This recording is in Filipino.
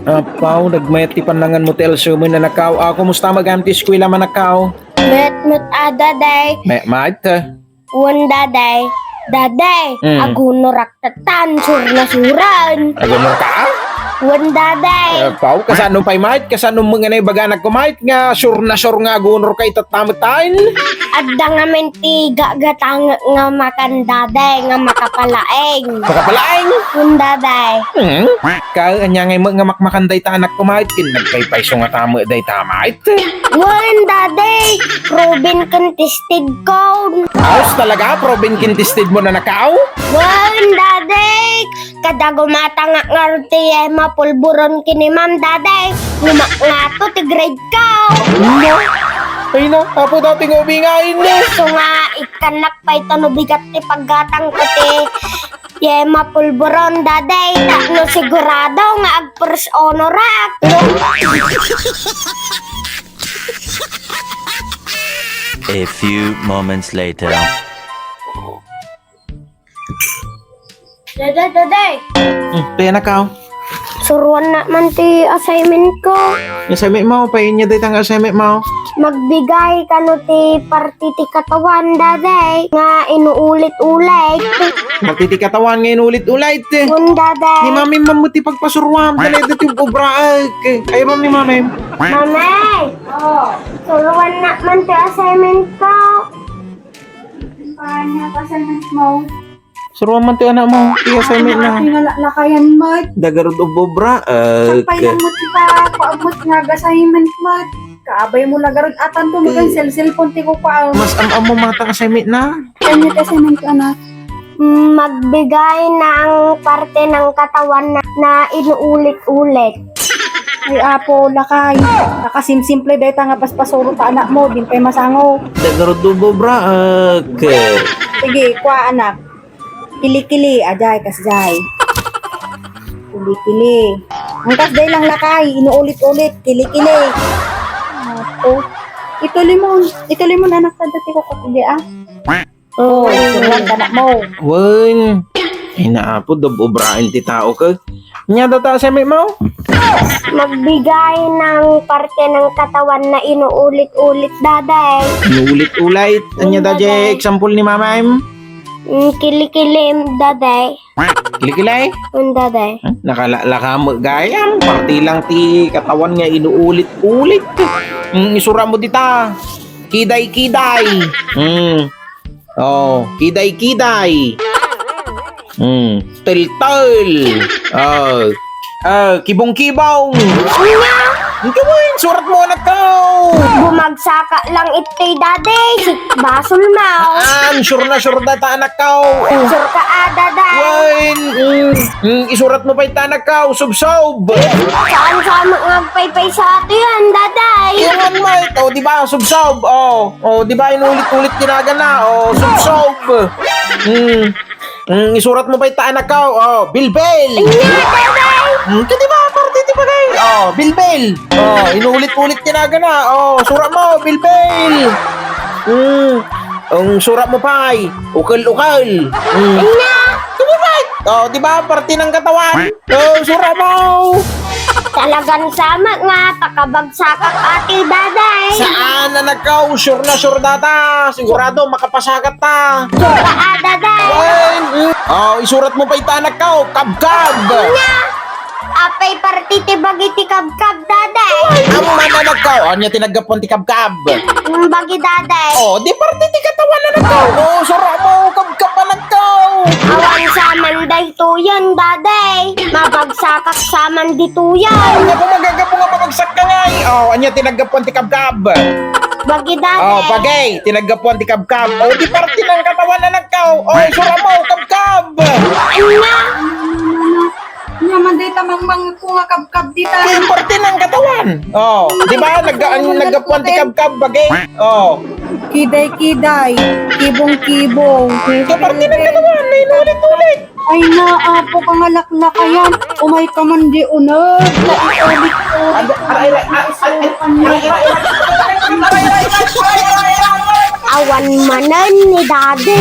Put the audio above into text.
Apaw, nagmayat ti panangan mo tel sumo na nakaw. Kumusta magamti eskwela man nakaw? Met daday. Mat? Wan daday. Daday, aguno raktatan surna suran. Agumor ka? Wan daday. Apaw, kasano pa'y mat? Kasano mga na ibaga nagkumait nga sure na sure nga agunor kay tatamatain? Adda nga menti gagatang nga makan daday nga makapalaeng. Makapalaing? Wan daday. Anya nga makmakanday ta anak kumait kin nagpaypayso nga tamo day tamait. Wan daday. Robin kan tested ko. Aos talaga, probin kintisted mo na nakaw? Wan daday. Kada gumata nga ngarti mapulburon kini ma'am daday. Ngumaknato ti grade ko. Ay na, apo dating ubingain na. So nga, ikanak pa ito no bigat ti paggatang ko ti Yema pulburon daday. No sigurado nga ag first honor ak. A few moments later. Daday. Kaya nakaw. Suruan na man ti assignment ko. Assignment mo, pahin niya day tang assignment mo. Magbigay ka no ti parti ti katawan daday. Nga inuulit-ulit. Magtiti katawan ngayon ulit-ulit. Kun daday. Ni mami mamuti pagpasuruan. Dali dito yung obraag. Ay mami mami. Mamay! Suruan na man ti assignment ko. Paano ka assignment mo? Suruan man ti anak mo. Ti assignment na. Lakayan mo. Dagarod o bobra. Sakpay lang mo ti pa. Paabot nga assignment mo. Kaabay mo lagarod atan tulugan cellphone ti ko pa. Mas am mo mga assignment na. Kanya assignment ko anak. Magbigay ng parte ng katawan na inuulit-ulit. Ay apo lakay. Nakasimple dahil nga paspasuro ta anak mo. Din pa'y masango. Dagarod o bobra. Sige, kwa anak. Kili-kili. Ajay, kasjay. Kili-kili. Ang kasday lang lakay. Inuulit-ulit. Kili-kili. Apo. Ituloy mo na anak ta dati ko kapili ah. Oh, suruan ka anak mo. Wen. Ay naapo, dobobrain ti tao ka. Nya data assignment mo? Magbigay ng parte ng katawan na inuulit-ulit daday. Inuulit-ulit. Anya daje example ni mamaim? Kili-kili daday. Kilikilay? Daday. Nakalaka mo gayam. Parti lang ti katawan nga inuulit-ulit. Isura mo dita. Kiday-kiday. Oh, kiday-kiday. Tel-tel. Kibong-kibong. Ang gawin, surat mo anak ko. Bumagsaka lang ito'y daday. Basol mo. Sure na sure data anak ko. Sur ka daday. Wain, isurat mo pa yung anak ko. Subsob. Saan nga magpaypay sa ato yan daday. Yan mo ito, di ba? Subsob. Di ba inulit-ulit ginagana? Subsob. Isurat mo pa yung anak ko. Bilbel. Daday. Di ba? Parte di ba kayo? Bilbel. Inulit-ulit ginagana. Surat mo, Bilbel. Ang surat mo pa ay ukal-ukal. Tumibay. Di ba? Parte ng katawan. Surat mo. Talagang sama nga pakabagsakak ati daday. Saan anak ko? Sure na sure data. Sigurado makapasagat ta. Sur ka daday. Isurat mo pa yung anak ko. Kabkab. Apay parti ti bagiti kabkab daday. Ang mananak ko. Anya tinagapon ti kabkab. Bagi daday. Di parte ti katawan anak ko. Surat mo. Kabkab anak ko. Awan saman day tuyan daday. Mabagsakak saman di tuyan. Anya po magagapo nga mabagsak ka nga. Anya tinagapon ti kabkab. Bagi daday. Bagay. Tinagapon ti kabkab. Di parte ng katawan anak ko. Surat mo. Kabkab. Naman day tamang mga kabkab dita. Yung parte ng katawan. Di ba? Naggapuan ti kabkab bagay. Kiday-kiday. Kibong-kibong. Yung parte ng katawan. Na inulit-ulit. Ay naapo ka nga laklakayan. Umay ka man di unod. Awan manan ni daddy.